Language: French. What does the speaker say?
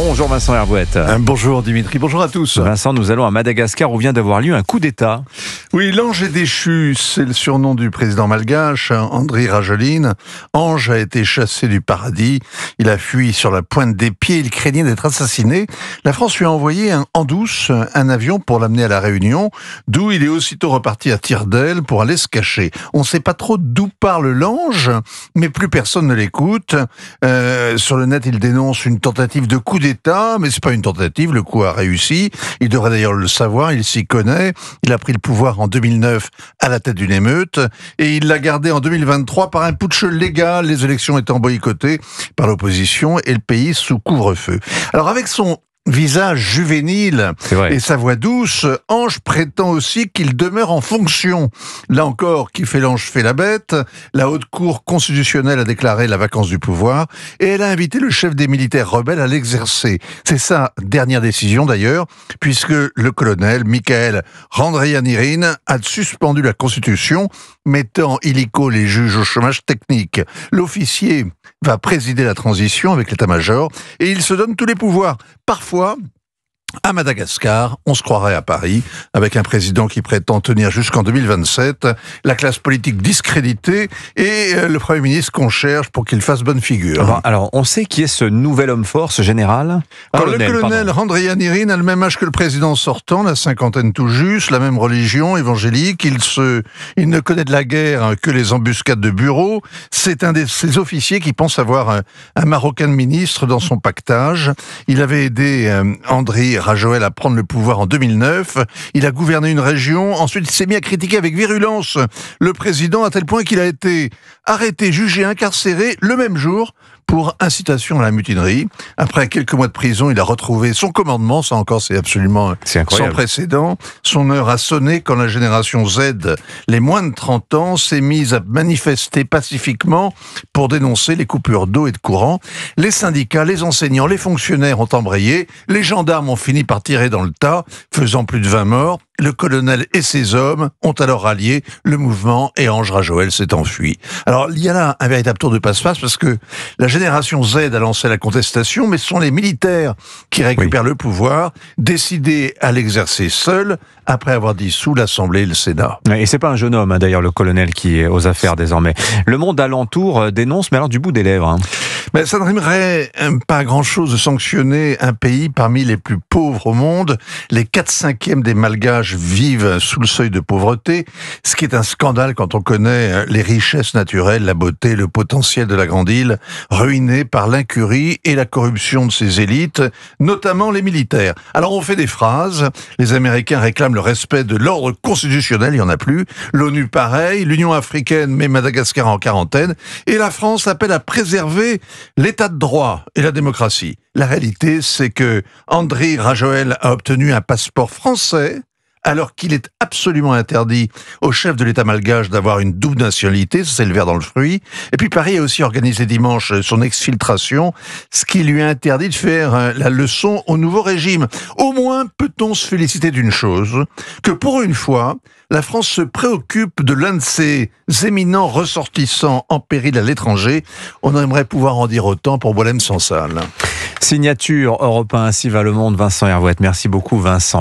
Bonjour Vincent Hervouette. Bonjour Dimitri, bonjour à tous. Vincent, nous allons à Madagascar où vient d'avoir lieu un coup d'État. Oui, l'ange est déchu, c'est le surnom du président malgache, Andry Rajoelina. Ange a été chassé du paradis, il a fui sur la pointe des pieds, il craignait d'être assassiné. La France lui a envoyé en douce un avion pour l'amener à La Réunion, d'où il est aussitôt reparti à tire-d'aile pour aller se cacher. On ne sait pas trop d'où parle l'ange, mais plus personne ne l'écoute. Sur le net, il dénonce une tentative de coup d'État, mais c'est pas une tentative, le coup a réussi. Il devrait d'ailleurs le savoir, il s'y connaît. Il a pris le pouvoir en 2009 à la tête d'une émeute et il l'a gardé en 2023 par un putsch légal, les élections étant boycottées par l'opposition et le pays sous couvre-feu. Alors avec son visage juvénile et sa voix douce, Ange prétend aussi qu'il demeure en fonction. Là encore, qui fait l'ange fait la bête. La Haute Cour constitutionnelle a déclaré la vacance du pouvoir et elle a invité le chef des militaires rebelles à l'exercer. C'est sa dernière décision d'ailleurs, puisque le colonel Mikael Randrianirina a suspendu la Constitution, mettant illico les juges au chômage technique. L'officier va présider la transition avec l'état-major et il se donne tous les pouvoirs. Parfois, à Madagascar, on se croirait à Paris, avec un président qui prétend tenir jusqu'en 2027, la classe politique discréditée et le Premier ministre qu'on cherche pour qu'il fasse bonne figure. Alors, on sait qui est ce nouvel homme fort, ce général ? Le colonel Randrianirina a le même âge que le président sortant, la cinquantaine tout juste, la même religion évangélique. Il ne connaît de la guerre que les embuscades de bureau. C'est un de ces officiers qui pense avoir un Marocain de ministre dans son pactage. Il avait aidé Andry Rajoelina à prendre le pouvoir en 2009. Il a gouverné une région. Ensuite, il s'est mis à critiquer avec virulence le président à tel point qu'il a été arrêté, jugé, incarcéré le même jour pour incitation à la mutinerie. Après quelques mois de prison, il a retrouvé son commandement. Ça encore, c'est absolument sans précédent. Son heure a sonné quand la génération Z, les moins de 30 ans, s'est mise à manifester pacifiquement pour dénoncer les coupures d'eau et de courant. Les syndicats, les enseignants, les fonctionnaires ont embrayé. Les gendarmes ont fini par tirer dans le tas, faisant plus de 20 morts. Le colonel et ses hommes ont alors rallié le mouvement et Ange Rajoelina s'est enfui. Alors, il y a là un véritable tour de passe-passe parce que la génération Z a lancé la contestation, mais ce sont les militaires qui récupèrent le pouvoir, décidés à l'exercer seuls après avoir dissous l'Assemblée et le Sénat. Et c'est pas un jeune homme, d'ailleurs, le colonel qui est aux affaires désormais. Le monde alentour dénonce, mais alors du bout des lèvres. Mais ça ne rimerait pas grand-chose de sanctionner un pays parmi les plus pauvres au monde. Les 4/5 des Malgaches vivent sous le seuil de pauvreté, ce qui est un scandale quand on connaît les richesses naturelles, la beauté, le potentiel de la grande île, ruinée par l'incurie et la corruption de ses élites, notamment les militaires. Alors on fait des phrases, les Américains réclament le respect de l'ordre constitutionnel, il n'y en a plus, l'ONU pareil, l'Union africaine met Madagascar en quarantaine, et la France appelle à préserver l'état de droit et la démocratie. La réalité, c'est que Andry Rajoelina a obtenu un passeport français, alors qu'il est absolument interdit au chef de l'État malgache d'avoir une double nationalité, c'est le ver dans le fruit. Et puis Paris a aussi organisé dimanche son exfiltration, ce qui lui a interdit de faire la leçon au nouveau régime. Au moins peut-on se féliciter d'une chose, que pour une fois, la France se préoccupe de l'un de ses éminents ressortissants en péril à l'étranger. On aimerait pouvoir en dire autant pour Boualem Sansal. Signature Europe 1, ainsi va le monde. Vincent Hervouette. Merci beaucoup Vincent.